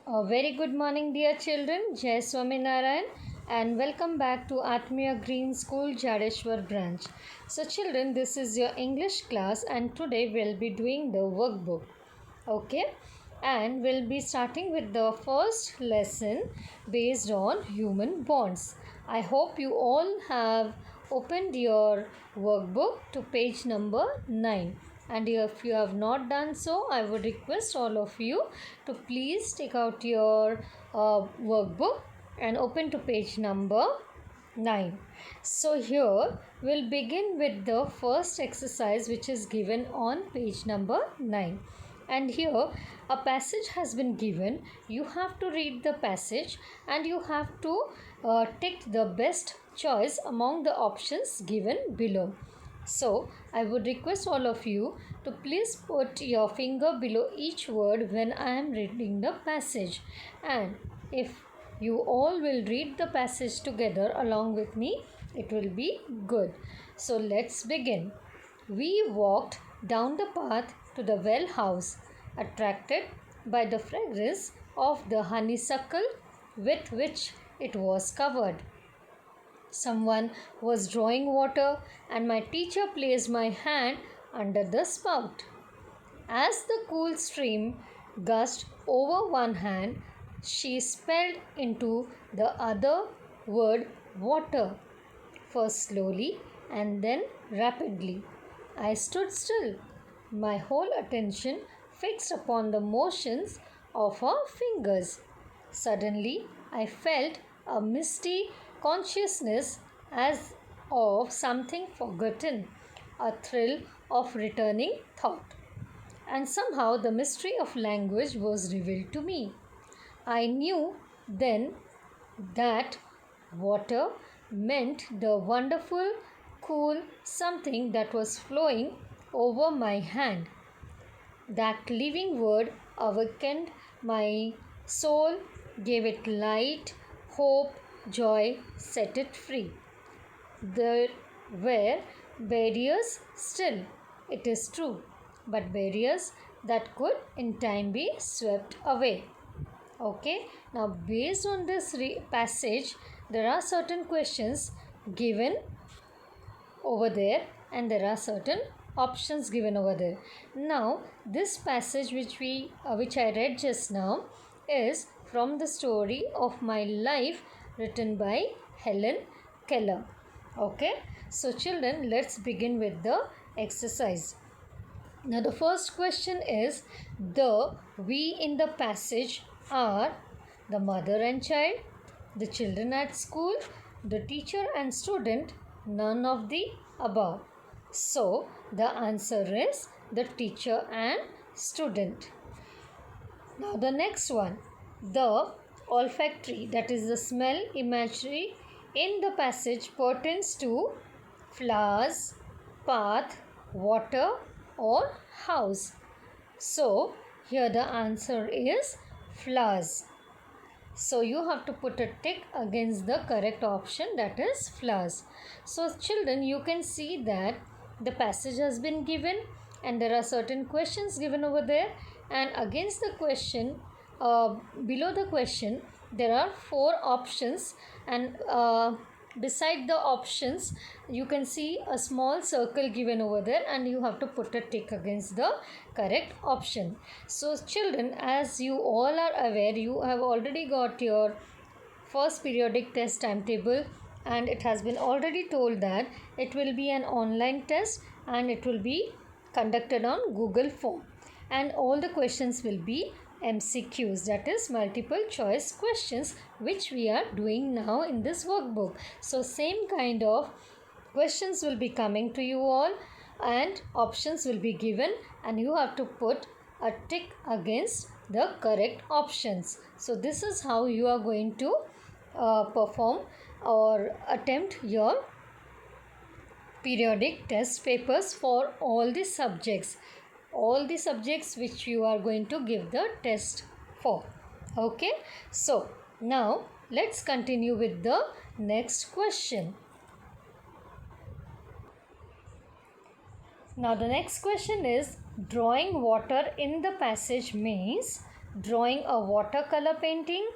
A very good morning, dear children. Jai Swaminarayan, and welcome back to Atmiya Green School, Jadeshwar branch. So, children, this is your English class, and today we'll be doing the workbook. Okay, and we'll be starting with the first lesson based on human bonds. I hope you all have opened your workbook to page number 9, and if you have not done so, I would request all of you to please take out your workbook and open to page number 9. So here we'll begin with the first exercise which is given on page number 9. And here a passage has been given. You have to read the passage and you have to take the best choice among the options given below. So, I would request all of you to please put your finger below each word when I am reading the passage. And if you all will read the passage together along with me, it will be good. So, let's begin. We walked down the path to the well house, attracted by the fragrance of the honeysuckle with which it was covered. Someone was drawing water, and my teacher placed my hand under the spout. As the cool stream gushed over one hand, she spelled into the other word water, first slowly and then rapidly. I stood still, my whole attention fixed upon the motions of her fingers. Suddenly, I felt a misty consciousness as of something forgotten, a thrill of returning thought. And somehow the mystery of language was revealed to me. I knew then that water meant the wonderful, cool something that was flowing over my hand. That living word awakened my soul, gave it light, hope, joy, set it free. There were barriers still, it is true, but barriers that could in time be swept away. Okay, now based on this passage, there are certain questions given over there and there are certain options given over there. Now this passage which I read just now is from the story of my life written by Helen Keller. Okay, so children, let's begin with the exercise. Now the first question is, the we in the passage are the mother and child, the children at school, the teacher and student, none of the above. So the answer is the teacher and student. Now the next one, the olfactory, that is the smell imagery in the passage pertains to flowers, path, water or house. So here the answer is flowers. So you have to put a tick against the correct option, that is flowers. So children, you can see that the passage has been given and there are certain questions given over there, and against the question, below the question there are 4 options, and beside the options you can see a small circle given over there and you have to put a tick against the correct option. So children, as you all are aware, you have already got your first periodic test timetable, and it has been already told that it will be an online test and it will be conducted on Google form, and all the questions will be MCQs, that is multiple choice questions, which we are doing now in this workbook. So same kind of questions will be coming to you all and options will be given, and you have to put a tick against the correct options. So this is how you are going to perform or attempt your periodic test papers for all the subjects which you are going to give the test for. Okay, so now let's continue with the next question. Now the next question is, drawing water in the passage means drawing a watercolor painting,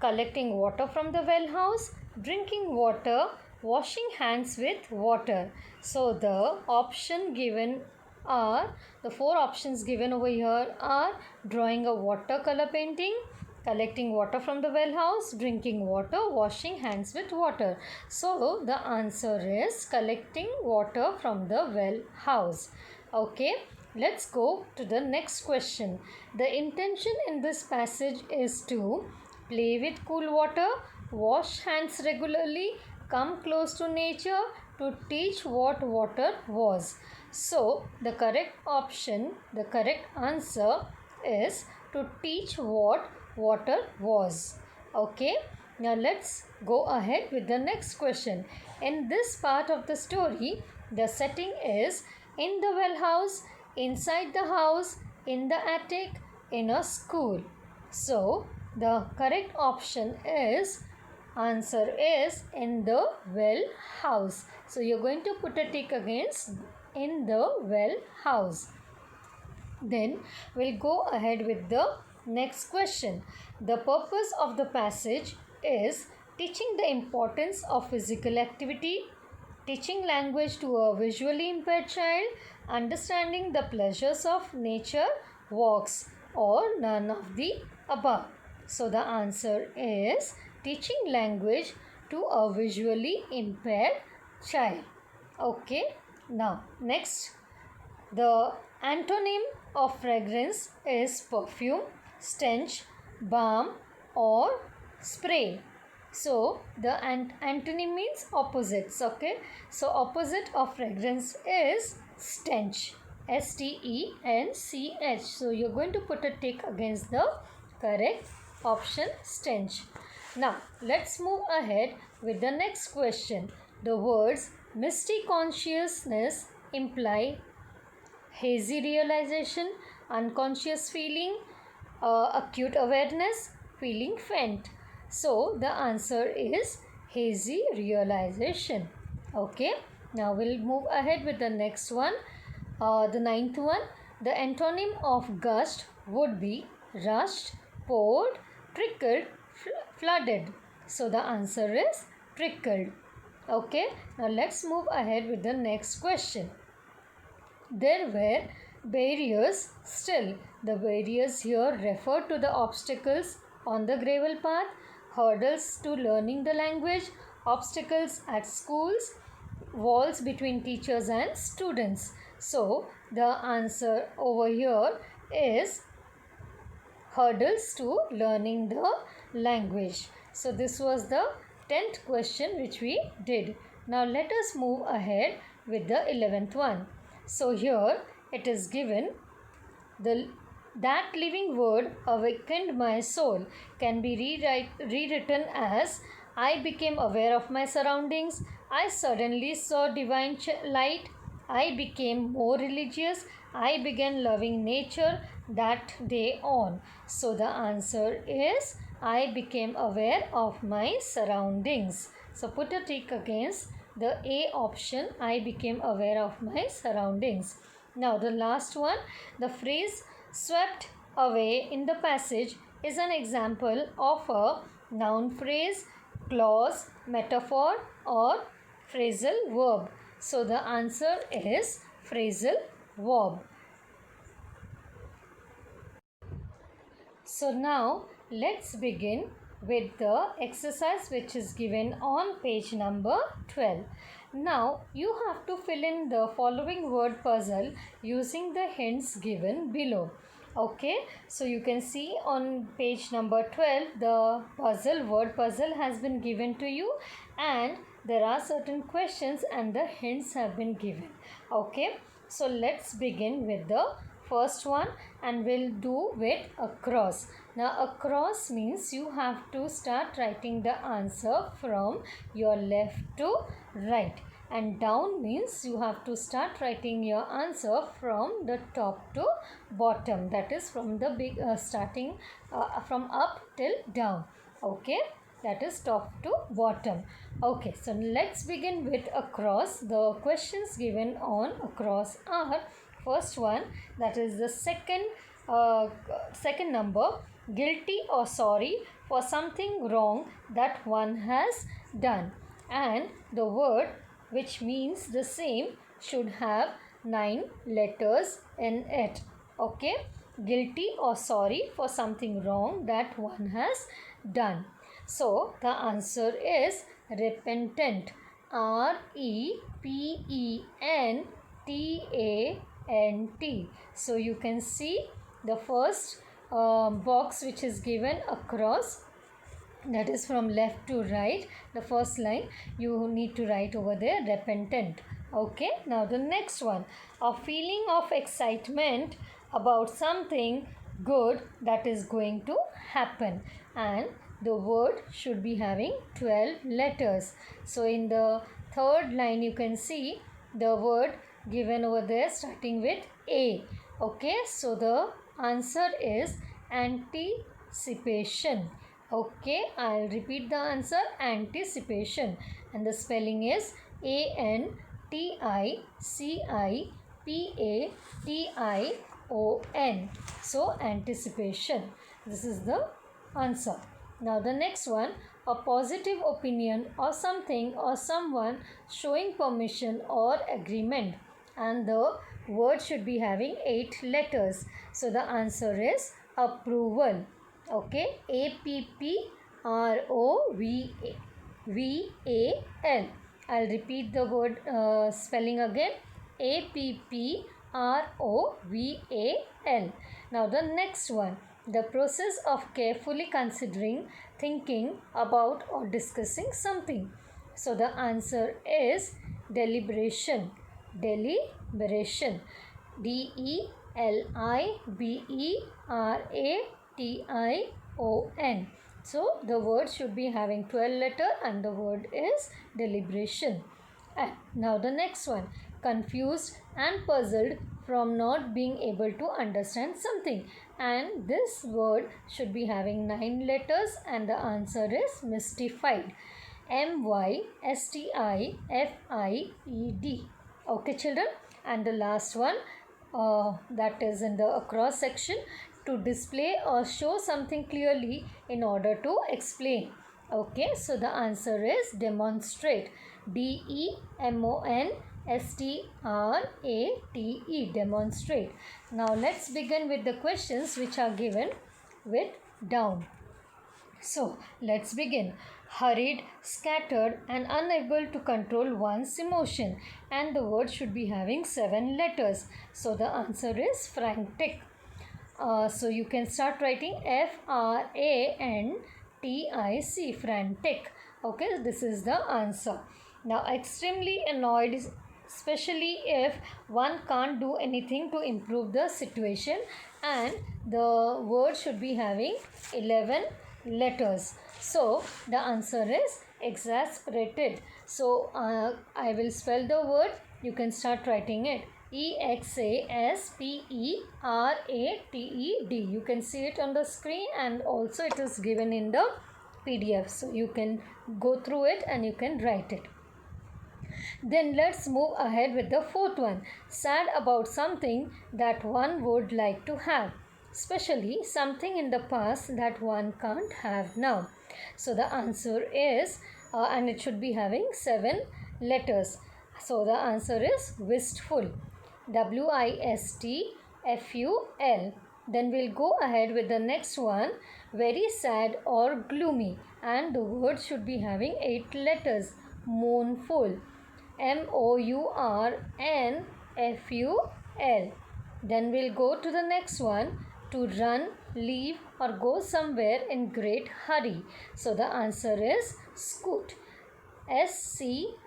collecting water from the well house, drinking water, washing hands with water. So the option given are, the four options given over here are drawing a watercolor painting, collecting water from the well house, drinking water, washing hands with water. So the answer is collecting water from the well house. Okay, let's go to the next question. The intention in this passage is to play with cool water, wash hands regularly, come close to nature, to teach what water was. So the correct option, the correct answer is to teach what water was. Okay, now let's go ahead with the next question. In this part of the story, the setting is in the well house, inside the house, in the attic, in a school. So the correct option is, answer is in the well house. So you're going to put a tick against in the well house. Then we'll go ahead with the next question. The purpose of the passage is teaching the importance of physical activity, teaching language to a visually impaired child, understanding the pleasures of nature walks, or none of the above. So the answer is teaching language to a visually impaired child. Okay, now next, the antonym of fragrance is perfume, stench, balm, or spray. So the antonym means opposites. Okay, so opposite of fragrance is stench, stench. So you're going to put a tick against the correct option, stench. Now let's move ahead with the next question. The words misty consciousness imply hazy realization, unconscious feeling, acute awareness, feeling faint. So the answer is hazy realization. Okay, now we'll move ahead with the next one. The ninth one, the antonym of gust would be rushed, poured, trickled, flooded. So the answer is trickled. Okay, now let's move ahead with the next question. There were barriers still. The barriers here refer to the obstacles on the gravel path, hurdles to learning the language, obstacles at schools, walls between teachers and students. So the answer over here is hurdles to learning the language. So this was the 10th question which we did. Now let us move ahead with the 11th one. So here it is given, that living word awakened my soul can be rewritten as, I became aware of my surroundings, I suddenly saw divine light, I became more religious, I began loving nature that day on. So the answer is, I became aware of my surroundings. So put a tick against the A option, I became aware of my surroundings. Now the last one, the phrase swept away in the passage is an example of a noun phrase, clause, metaphor, or phrasal verb. So the answer is phrasal verb. So now let's begin with the exercise which is given on page number 12. Now you have to fill in the following word puzzle using the hints given below. Okay, so you can see on page number 12 the word puzzle has been given to you, and there are certain questions and the hints have been given. Okay, so let's begin with the first one and we'll do with across. Now across means you have to start writing the answer from your left to right, and down means you have to start writing your answer from the top to bottom, that is from the starting from up till down. Okay, that is top to bottom. Okay, so let's begin with across. The questions given on across are, first one, that is the second number. guilty or sorry for something wrong that one has done. And the word which means the same should have 9 letters in it. Okay, guilty or sorry for something wrong that one has done. So the answer is repentant. REPENTANT. So you can see the first box which is given across, that is from left to right. The first line you need to write over there, repentant. Okay, now the next one, a feeling of excitement about something good that is going to happen, and the word should be having 12 letters. So in the third line you can see the word given over there starting with A. Okay, so the answer is anticipation. Okay, I'll repeat the answer, anticipation, and the spelling is ANTICIPATION. So anticipation, this is the answer. Now the next one, a positive opinion or something or someone showing permission or agreement, and the word should be having 8 letters. So the answer is approval. Okay, APPROVAL. I'll repeat the word spelling again, APPROVAL. Now the next one, the process of carefully considering, thinking about or discussing something. So the answer is deliberation. Deliberation. DELIBERATION. So the word should be having 12 letter and the word is deliberation. And now the next one, confused and puzzled from not being able to understand something, and this word should be having 9 letters and the answer is mystified. MYSTIFIED. Okay children, and the last one, that is in the across section, to display or show something clearly in order to explain. Okay, so the answer is demonstrate. DEMONSTRATE. Demonstrate. Now let's begin with the questions which are given with down. So let's begin. Hurried, scattered and unable to control one's emotion, and the word should be having 7 letters. So the answer is frantic. So you can start writing FRANTIC, frantic. Okay, this is the answer. Now extremely annoyed, especially if one can't do anything to improve the situation, and the word should be having 11 letters. So the answer is exasperated. So I will spell the word, you can start writing it, EXASPERATED. You can see it on the screen and also it is given in the PDF, so you can go through it and you can write it. Then let's move ahead with the fourth one, sad about something that one would like to have, especially something in the past that one can't have now. So the answer is, and it should be having 7 letters. So the answer is wistful. WISTFUL. Then we'll go ahead with the next one, very sad or gloomy, and the word should be having 8 letters, mournful. MOURNFUL. Then we'll go to the next one, to run, leave or go somewhere in great hurry. So the answer is scoot. SCOOT.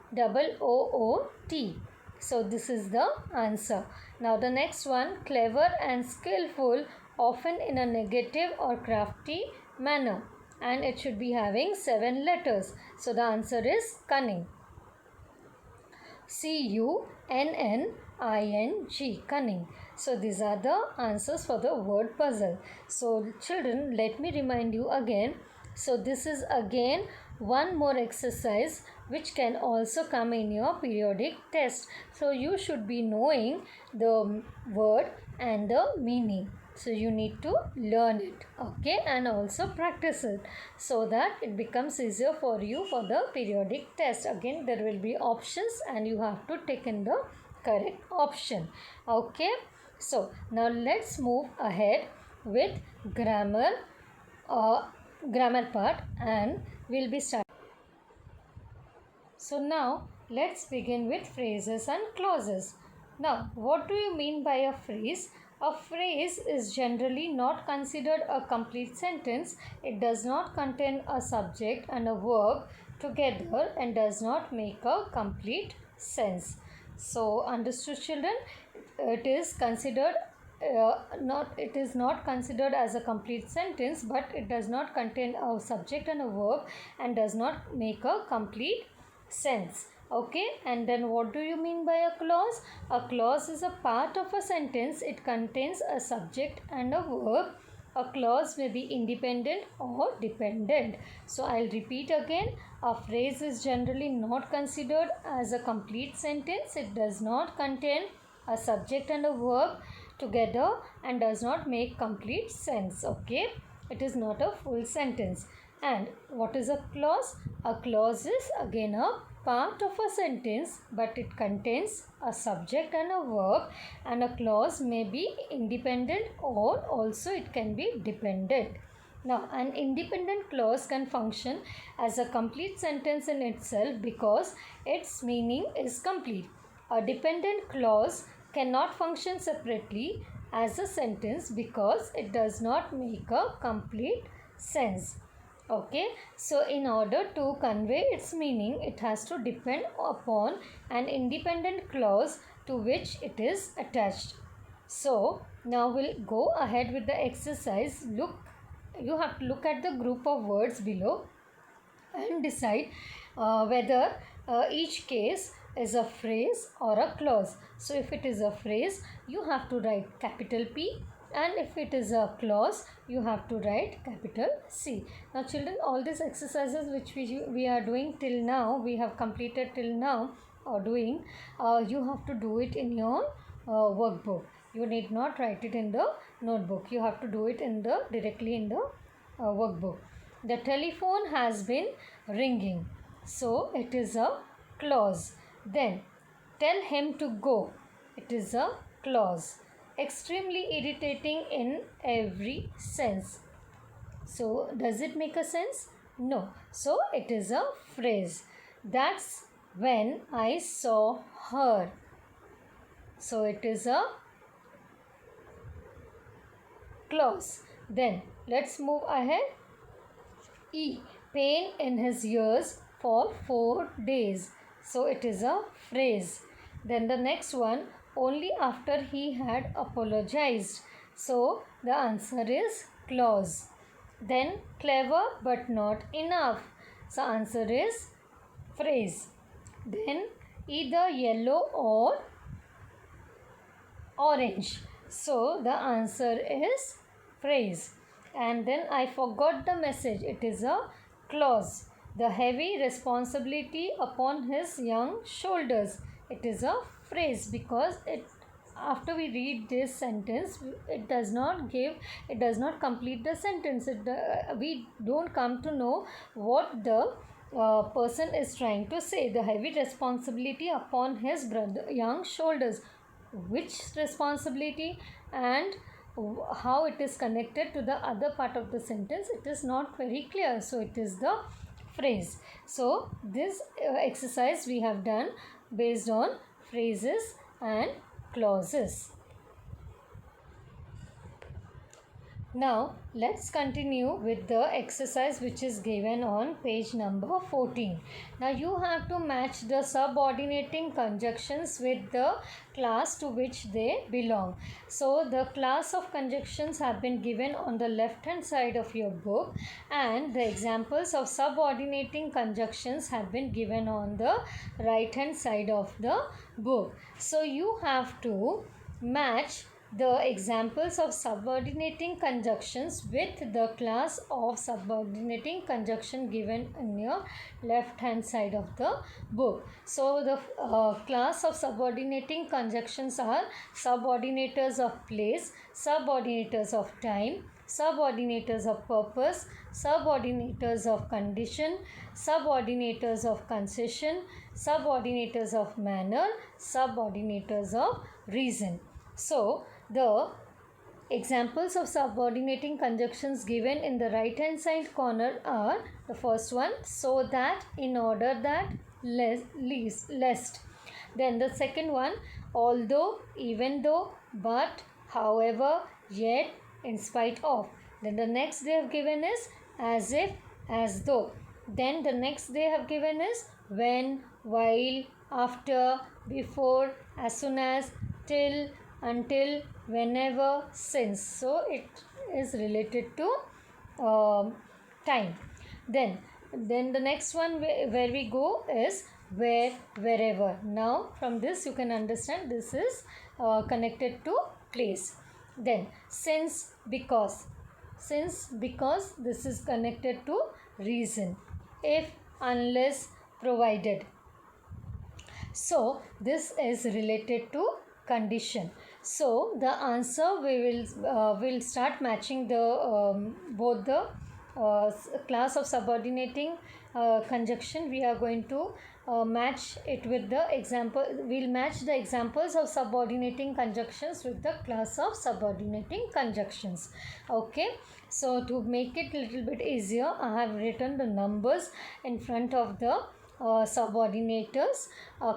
So this is the answer. Now the next one, clever and skillful, often in a negative or crafty manner, and it should be having 7 letters. So the answer is cunning. CUNNING, cunning. So these are the answers for the word puzzle. So children, let me remind you again. So this is again one more exercise which can also come in your periodic test. So you should be knowing the word and the meaning. So you need to learn it, okay, and also practice it so that it becomes easier for you for the periodic test. Again, there will be options and you have to take in the correct option, okay. So now let's move ahead with grammar uh, grammar part, and we'll be starting. So now let's begin with phrases and clauses. Now, what do you mean by a phrase? A phrase is generally not considered a complete sentence. It does not contain a subject and a verb together and does not make a complete sense. So, understood children? It is considered it is not considered as a complete sentence, but it does not contain a subject and a verb and does not make a complete sense, okay. And then what do you mean by a clause? A clause is a part of a sentence. It contains a subject and a verb. A clause may be independent or dependent. So I'll repeat again. A phrase is generally not considered as a complete sentence. It does not contain a subject and a verb together and does not make complete sense, okay. It is not a full sentence. And what is a clause? A clause is again a part of a sentence, but it contains a subject and a verb, and a clause may be independent or also it can be dependent. Now, an independent clause can function as a complete sentence in itself because its meaning is complete. A dependent clause cannot function separately as a sentence because it does not make a complete sense. Okay, so in order to convey its meaning, it has to depend upon an independent clause to which it is attached. So now we'll go ahead with the exercise. You have to look at the group of words below and decide whether each case is a phrase or a clause. So if it is a phrase, you have to write capital P, and if it is a clause, you have to write capital C. Now children, all these exercises which we are doing till now, we have completed till now or doing, you have to do it in your workbook. You need not write it in the notebook. You have to do it in the directly in the workbook. The telephone has been ringing. So it is a clause. Then tell him to go. It is a clause. Extremely irritating in every sense. So does it make a sense? No. So it is a phrase. That's when I saw her. So it is a clause. Then let's move ahead. E. Pain in his ears for 4 days. So it is a phrase. Then the next one, only after he had apologized. So the answer is clause. Then clever but not enough. So answer is phrase. Then either yellow or orange. So the answer is phrase. And then I forgot the message. It is a clause. The heavy responsibility upon his young shoulders. It is a phrase because after we read this sentence, it does not complete the sentence. We don't come to know what the person is trying to say. The heavy responsibility upon his young shoulders. Which responsibility and how it is connected to the other part of the sentence, it is not very clear. So it is the phrase. So this exercise we have done based on phrases and clauses. Now let's continue with the exercise which is given on page number 14. Now you have to match the subordinating conjunctions with the class to which they belong. So the class of conjunctions have been given on the left hand side of your book, and the examples of subordinating conjunctions have been given on the right hand side of the book. So you have to match the examples of subordinating conjunctions with the class of subordinating conjunction given in your left hand side of the book. So the class of subordinating conjunctions are subordinators of place, subordinators of time, subordinators of purpose, subordinators of condition, subordinators of concession, subordinators of manner, subordinators of reason. So, the examples of subordinating conjunctions given in the right hand side corner are the first one, so that, in order that, lest. Then the second one, although, even though, but, however, yet, in spite of. Then the next they have given is as if, as though. Then the next they have given is when, while, after, before, as soon as, till, until, whenever, since. So it is related to time. Then the next one where we go is where, wherever. Now from this you can understand this is connected to place. Then since, because. Since, because, this is connected to reason. If, unless, provided. So this is related to condition. So the answer we will start matching the both the class of subordinating conjunction. We are going to match it with the example. We'll match the examples of subordinating conjunctions with the class of subordinating conjunctions. Okay. So to make it a little bit easier, I have written the numbers in front of the subordinators,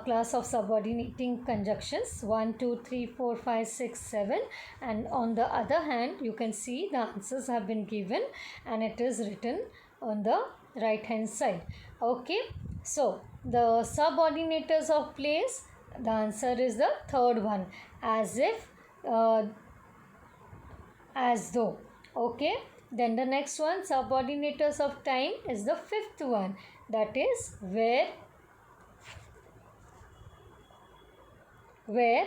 class of subordinating conjunctions 1, 2, 3, 4, 5, 6, 7, and on the other hand you can see the answers have been given and it is written on the right hand side. Okay, so the subordinators of place, the answer is the third one, as if, as though. Okay, then the next one, subordinators of time, is the fifth one, that is where, where.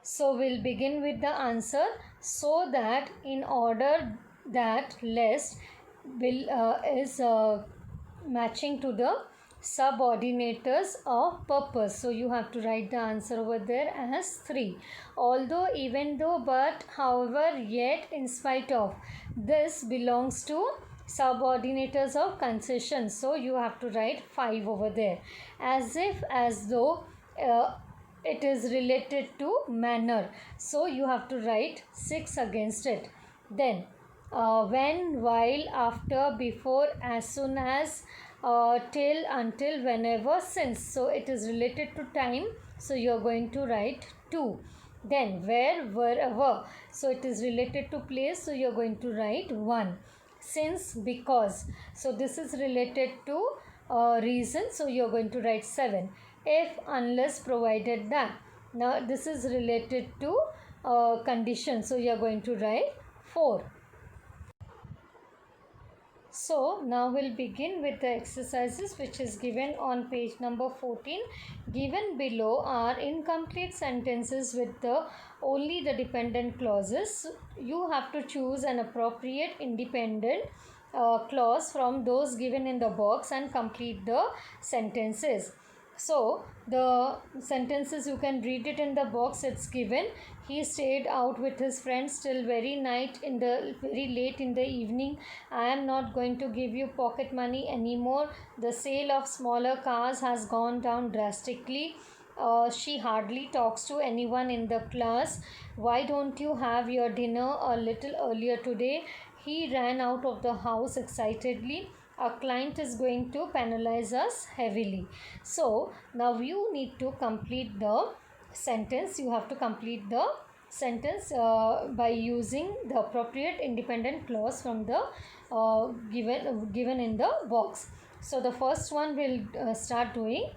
So we'll begin with the answer, so that, in order that, lest will is matching to the subordinators of purpose. So you have to write the answer over there as 3. Although, even though, but, however, yet, in spite of. This belongs to subordinators of concession. So you have to write 5 over there. As if, as though, it is related to manner. So you have to write 6 against it. Then when, while, after, before, as soon as, till, until, whenever, since. So it is related to time. So you are going to write 2. Then where, wherever. So it is related to place. So you are going to write 1. Since, because. So this is related to reason. So you are going to write 7. If, unless, provided that. Now this is related to condition. So you are going to write 4. So now we'll begin with the exercises which is given on page number 14. Given below are incomplete sentences with only the dependent clauses. You have to choose an appropriate independent clause from those given in the box and complete the sentences. So the sentences, you can read it in the box. It's given. He stayed out with his friends till very late in the evening. I am not going to give you pocket money anymore. The sale of smaller cars has gone down drastically. She hardly talks to anyone in the class. Why don't you have your dinner a little earlier today? He ran out of the house excitedly. Our client is going to penalize us heavily. So now you need to complete the sentence. You have to complete the sentence by using the appropriate independent clause from the given in the box. So the first one will start doing,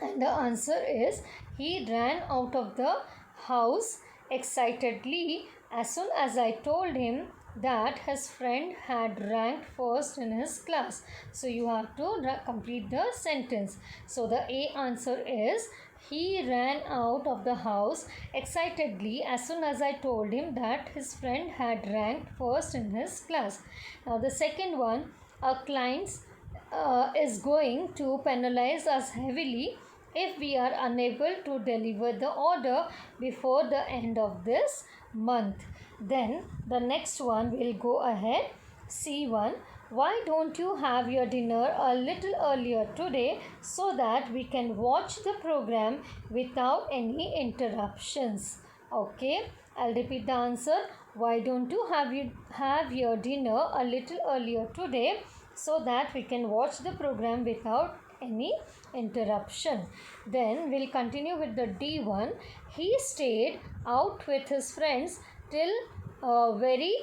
and the answer is he ran out of the house excitedly as soon as I told him that his friend had ranked first in his class. So you have to complete the sentence. So the A answer is, he ran out of the house excitedly as soon as I told him that his friend had ranked first in his class. Now the second one, a client is going to penalize us heavily if we are unable to deliver the order before the end of this month. Then the next one will go ahead. C1. Why don't you have your dinner a little earlier today so that we can watch the program without any interruptions? Okay, I'll repeat the answer. Why don't you have your dinner a little earlier today so that we can watch the program without any interruption? Then we'll continue with the D1. He stayed out with his friends till very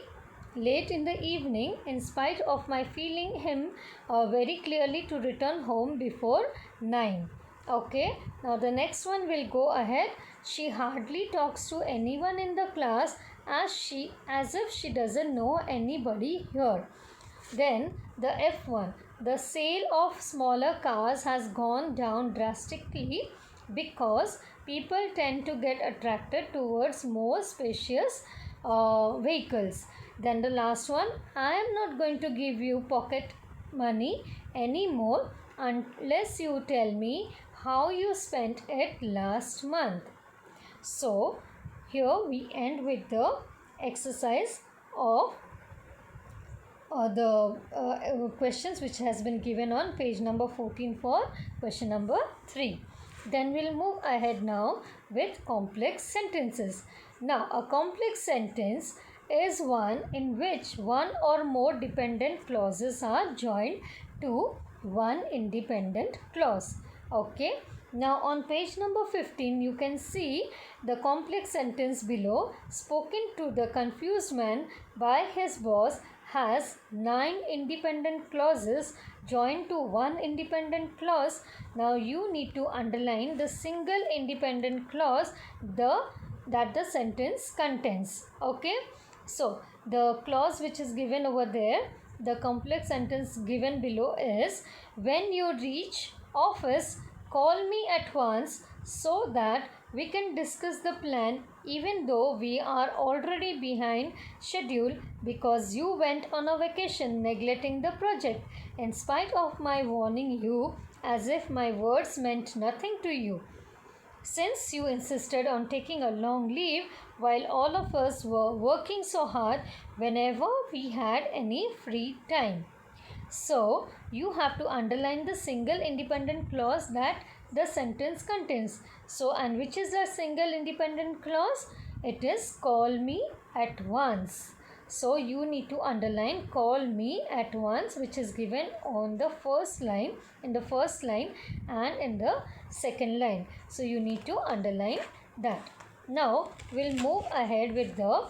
late in the evening in spite of my feeling him very clearly to return home before 9. Okay, now the next one will go ahead. She hardly talks to anyone in the class as if she doesn't know anybody here. Then the F1. The sale of smaller cars has gone down drastically because people tend to get attracted towards more spacious vehicles. Then the last one, I am not going to give you pocket money anymore unless you tell me how you spent it last month. So here we end with the exercise of the questions which has been given on page number 14 for question number 3. Then we'll move ahead now with complex sentences. Now a complex sentence is one in which one or more dependent clauses are joined to one independent clause. Okay. Now on page number 15 you can see the complex sentence below. Spoken to the confused man by his boss has 9 independent clauses joined to one independent clause. Now you need to underline the single independent clause that the sentence contains. Okay. So the clause which is given over there, the complex sentence given below is, when you reach office, call me at once so that we can discuss the plan even though we are already behind schedule because you went on a vacation neglecting the project, in spite of my warning you as if my words meant nothing to you. Since you insisted on taking a long leave while all of us were working so hard whenever we had any free time. So you have to underline the single independent clause that the sentence contains. So, and which is the single independent clause? It is call me at once. So you need to underline call me at once, which is given on the first line, in the first line and in the second line. So you need to underline that. Now we'll move ahead with the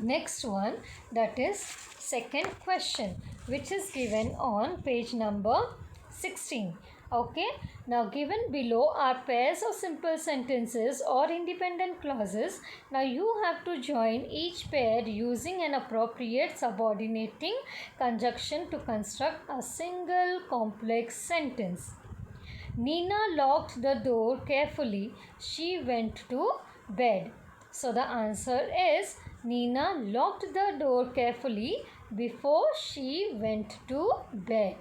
next one, that is second question, which is given on page number 16. Okay, now given below are pairs of simple sentences or independent clauses. Now you have to join each pair using an appropriate subordinating conjunction to construct a single complex sentence. Nina locked the door carefully. She went to bed. So the answer is, Nina locked the door carefully before she went to bed.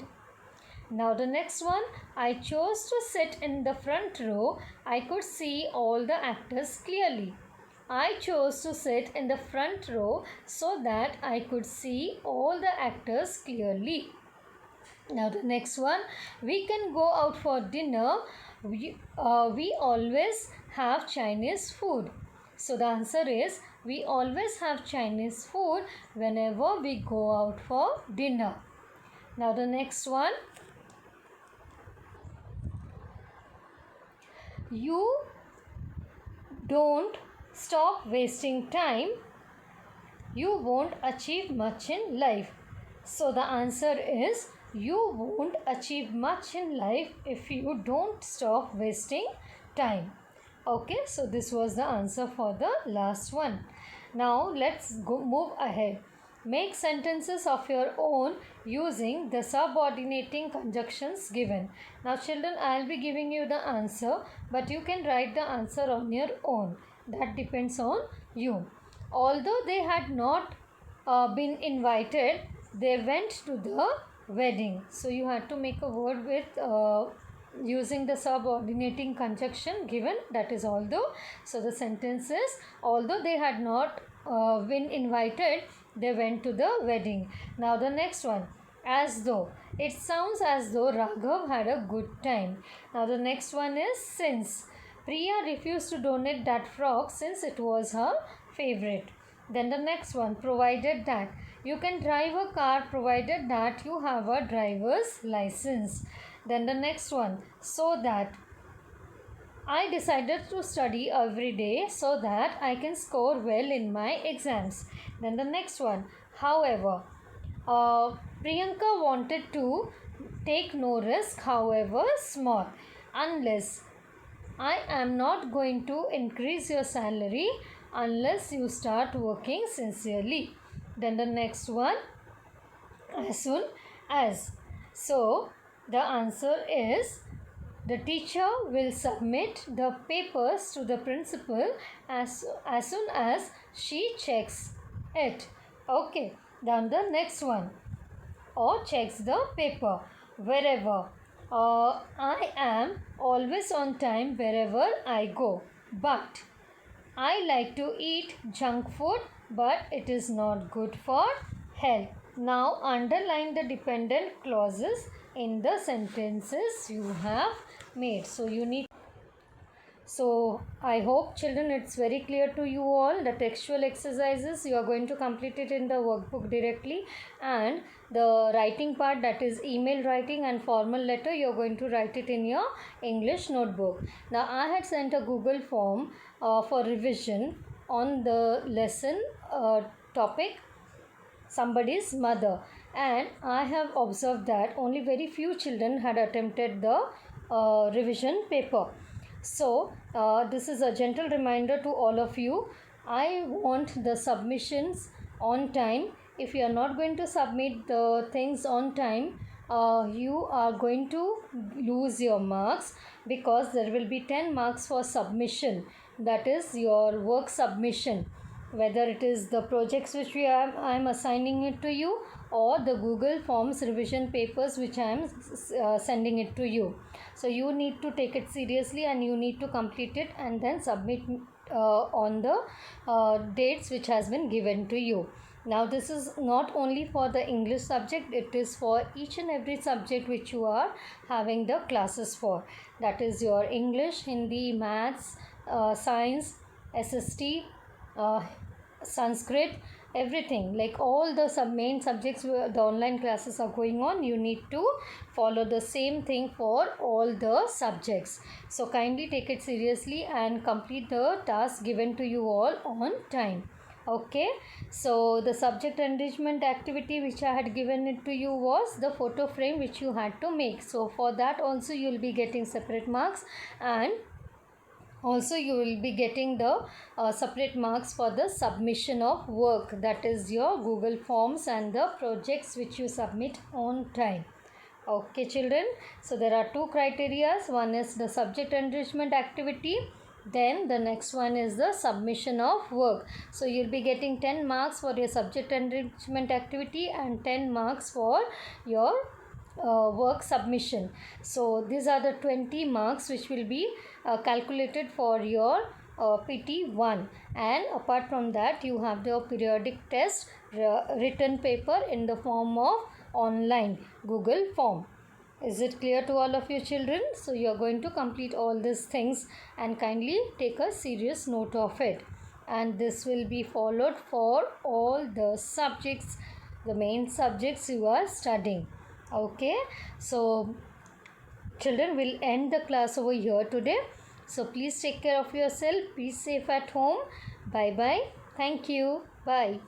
Now the next one, I chose to sit in the front row. I could see all the actors clearly. I chose to sit in the front row so that I could see all the actors clearly. Now the next one, we can go out for dinner. We always have Chinese food. So the answer is, we always have Chinese food whenever we go out for dinner. Now the next one, you don't stop wasting time, you won't achieve much in life. So the answer is, you won't achieve much in life if you don't stop wasting time. Okay, so this was the answer for the last one. Now let's move ahead. Make sentences of your own using the subordinating conjunctions given. Now children, I'll be giving you the answer, but you can write the answer on your own. That depends on you. Although they had not been invited, they went to the wedding. So you had to make a word with using the subordinating conjunction given, that is although. So the sentence is, although they had not been invited, they went to the wedding. Now the next one, as though. It sounds as though Raghav had a good time. Now the next one is since. Priya refused to donate that frock since it was her favorite. Then the next one, provided that. You can drive a car provided that you have a driver's license. Then the next one, so that. I decided to study every day so that I can score well in my exams. Then the next one, however. Priyanka wanted to take no risk, however small, unless. I am not going to increase your salary unless you start working sincerely. Then the next one, as soon as. So the answer is, the teacher will submit the papers to the principal as soon as she checks it. Okay, then the next one, or checks the paper. Wherever. I am always on time wherever I go. But I like to eat junk food, but it is not good for health. Now underline the dependent clauses in the sentences you have made. So I hope children it's very clear to you all. The textual exercises you are going to complete it in the workbook directly, and the writing part, that is email writing and formal letter, you are going to write it in your English notebook. Now I had sent a Google form for revision on the lesson topic somebody's mother, and I have observed that only very few children had attempted the revision paper. So this is a gentle reminder to all of you. I want the submissions on time. If you are not going to submit the things on time, you are going to lose your marks, because there will be 10 marks for submission, that is your work submission, whether it is the projects which I am assigning it to you, or the Google Forms revision papers which I am sending it to you. So you need to take it seriously and you need to complete it and then submit on the dates which has been given to you. Now this is not only for the English subject, it is for each and every subject which you are having the classes for. That is your English, Hindi, Maths, Science, SST, Sanskrit, everything, like all the main subjects where the online classes are going on, you need to follow the same thing for all the subjects. So kindly take it seriously and complete the task given to you all on time. Okay, so the subject enrichment activity which I had given it to you was the photo frame which you had to make. So for that also you will be getting separate marks, and also you will be getting the separate marks for the submission of work, that is your Google Forms and the projects which you submit on time. Okay children, so there are two criteria. One is the subject enrichment activity, then the next one is the submission of work. So you'll be getting 10 marks for your subject enrichment activity and 10 marks for your work submission. So these are the 20 marks which will be calculated for your PT1, and apart from that you have the periodic test written paper in the form of online Google form. Is it clear to all of you children? So you are going to complete all these things and kindly take a serious note of it, and this will be followed for all the subjects, the main subjects you are studying. Okay, so children, will end the class over here today. So please take care of yourself. Be safe at home. Bye bye. Thank you. Bye.